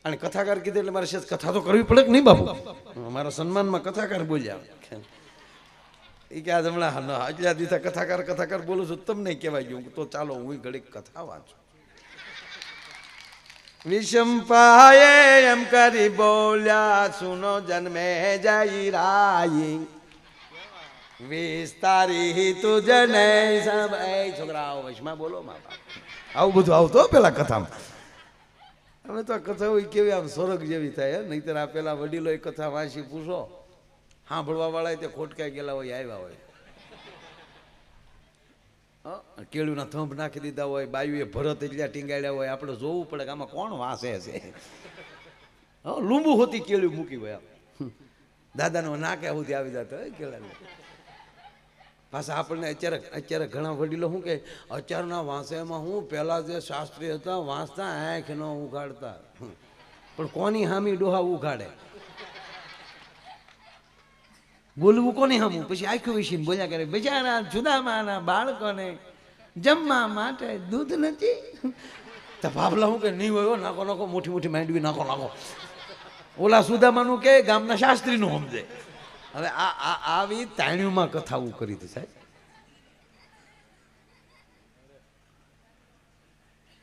અને કથાકાર કીધું એટલે મારે શેષ કથા તો કરવી પડે કે નહીં બાપુ? મારા સન્માનમાં કથાકાર બોલ્યા એ કે આજ હમણાં આટલા દિવસે કથાકાર બોલું છું તમને કહેવાય ગયું તો ચાલો હું ઘડીક કથા વાંચું. વિષમપાએ એમ કરી બોલ્યા સુનો જન્મે જઈ રાઈ વિસ્તારી તુજને સબ એ છોકરાઓ વશમાં બોલો મા બાપ. આવું બધું આવતો પેલા કથામાં. હવે તો આ કથા હોય કેવી આમ સ્વર્ગ જેવી થાય. નહીતર આ પેલા વડીલો કથા વાંચી પૂછો સાંભળવા વાળા તે ખોટકાઈ ગયેલા હોય આવ્યા હોય. કેળુના થંભ નાખી દીધા હોય, બાયુએ ભરત એટલા ટીંગાડ્યા હોય, આપણે જોવું પડે કે આમાં કોણ વાંસે છે. લૂંબુ હોતી કેળું મૂકી હોય દાદાનો નાકે સુધી આવી જતા હોય કેળા. પાછા આપણને અત્યારે ઘણા વડીલો શું કે અત્યારના વાંસેમાં હું પહેલાં જે શાસ્ત્રી હતા વાંચતા આંખ ન ઉઘાડતા. પણ કોની હામી ડોહા ઉઘાડે? બોલવું કોની હામું? પછી આખું વિશે બોલ્યા કરે બિચારા જુદામાના બાળકોને જમવા માટે દૂધ નથી. તો ભાભલા શું કે નહીં હોય નાખો નાખો મોટી મોટી માંડવી નાખો નાખો. ઓલા સુદામાનું કે ગામના શાસ્ત્રીનું સમજે. હવે આવી તાણીઓમાં કથાઓ કરી હતી સાહેબ.